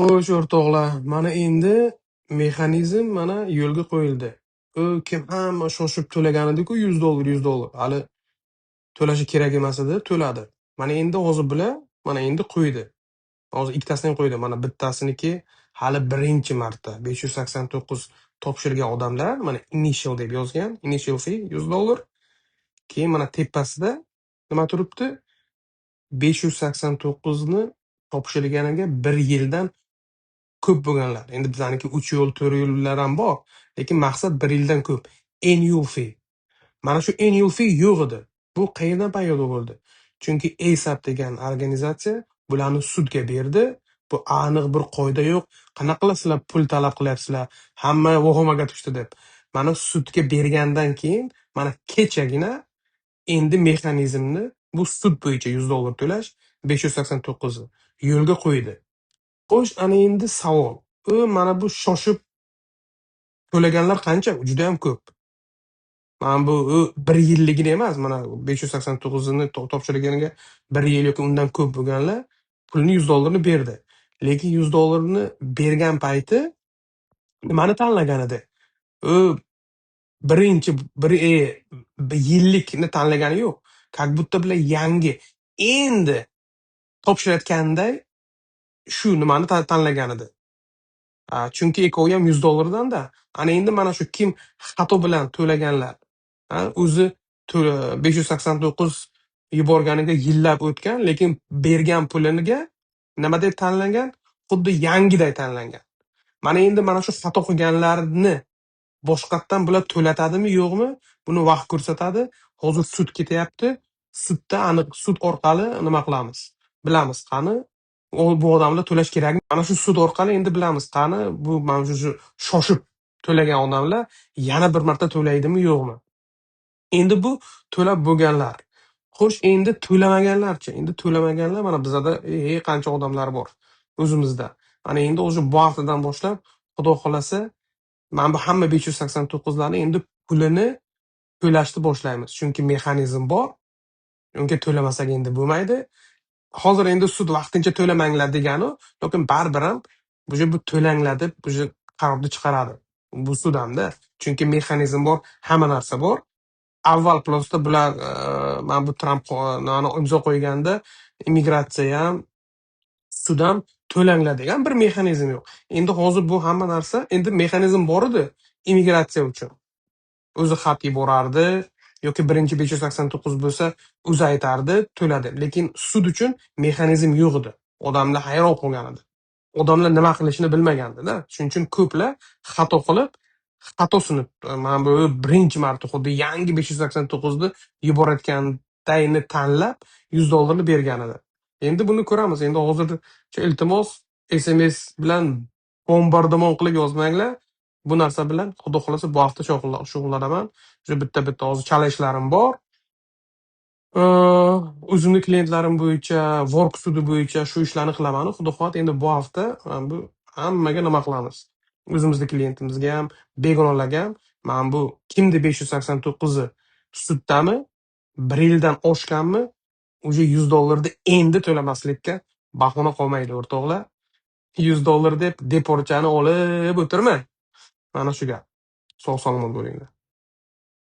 Xo'sh, o'rtoqlar, mana endi mexanizm mana yo'lga qo'yildi. Kim hamma shoshib to'lagan edi-ku $100, $100. Hali to'lashi kerak emas edi, to'ladi. Mana endi hozir bular mana endi qo'ydi. Hozir ikkitasini qo'ydi. Mana bittasiniki hali birinchi marta 589 topshirgan odamlar mana initial deb yozgan. Initial fee $100. Keyin mana tepasida nima turibdi? 589 ni topshirganiga 1 yildan ko'p bo'lganlar. Endi bizaniki 3 yil, 4 yillar ham bor, lekin maqsad 1 yildan ko'p. Annual fee. Mana shu annual fee yo'q edi. Bu qayerdan paydo bo'ldi? Chunki ASAP degan organizatsiya bularni sudga berdi. Bu aniq bir qoida yo'q. Qanaqa qilasizlar pul talab qilyapsizlar? Hamma vahomaga tushdi deb. Mana sudga bergandan keyin mana kechagina endi mexanizmni bu sud bo'yicha $100 to'lash 589 yo'lga qo'ydi. Xo'sh, ana endi savol. Mana bu shoshib to'laganlar qancha? Juda ham ko'p. Mana bu 1 yilligini emas, mana 589 ni topshirganiga 1 yil yoki undan ko'p bo'lganlar pulni $100 ni berdi. Lekin $100 ni bergan payti nimani tanlagan edi? Birinchi bir yillikni tanlagani yo'q. Как будто bular yangi endi topshirayotganday shu nimani tanlagan edi. Chunki ekovi ham $100 dan-da. Ana endi mana shu kim xato bilan to'laganlar, o'zi 589 yuborganiga yillab o'tgan, lekin bergan puliga nima deb tanlangan? Xuddi yangiday tanlangan. Mana endi mana shu xato qilganlarni boshqatdan bular to'latadimi, yo'qmi? Buni vaqt ko'rsatadi. Hozir sud ketyapti. Sudda aniq sud orqali nima qilamiz? Bilamiz qani bu odamlar to'lash kerakmi? Mana shu sud orqali endi bilamiz qani bu mana shu shoshib to'lagan odamlar yana bir marta to'laydimi, yo'qmi? Endi bu to'lab bo'lganlar. Xo'sh, endi to'lamaganlarchi? Endi to'lamaganlar mana bizada qancha odamlar bor o'zimizda. Mana endi o'sha bu haftadan boshlab Xudo xolasa mana bu hamma 589 larni endi pulini to'lashni boshlaymiz. Chunki mexanizm bor. Unga to'lamasak endi bo'lmaydi. Hozir endi sud vaqtincha to'lamanglar degani, lekin baribir ham bu to'langlar deb qarorni chiqaradi. Bu sud hamda. Chunki mexanizm bor, hamma narsa bor. Avval plusda bular mana bu Tramp imzo qo'yganda immigratsiya ham, sud ham to'langlar degan bir mexanizm yo'q. Endi hozir bu hamma narsa endi mexanizm bor edi immigratsiya uchun. O'zi xat yuborardi yoki birinchi 589 bo'lsa o'zi aytardi, to'ladi. Lekin sud uchun mexanizm yo'q edi. Odamlar hayron qolgan edi. Odamlar nima qilishini bilmagandi-da. Shuning uchun ko'plar xato qilib, xatosini mana bu birinchi marta xuddi yangi 589 ni yuborayotgandayni tanlab $100 ni bergan edi. Endi buni ko'ramiz. Endi hozir iltimos SMS bilan bombardimon qilib yozmanglar. Bu narsa bilan Xudo xolasa bu hafta shug'ullanaman. O'sha bitta hozir challenge'larim bor. O'zimning klientlarim bo'yicha, work sudi bo'yicha shu ishlarni qilaman. Xudo xohlasa endi bu hafta bu hammaga nima qilamiz? O'zimizning klientimizga ham, begonalarga ham mana bu kimdi 589 suddami? 1 yildan oshganmi? O'sha $100 ni endi to'lamaslikka bahona qolmaydi o'rtoqlar. $100 deb deporchani olib o'tirmang. Mana shu gap. Sog' salomat bo'linglar.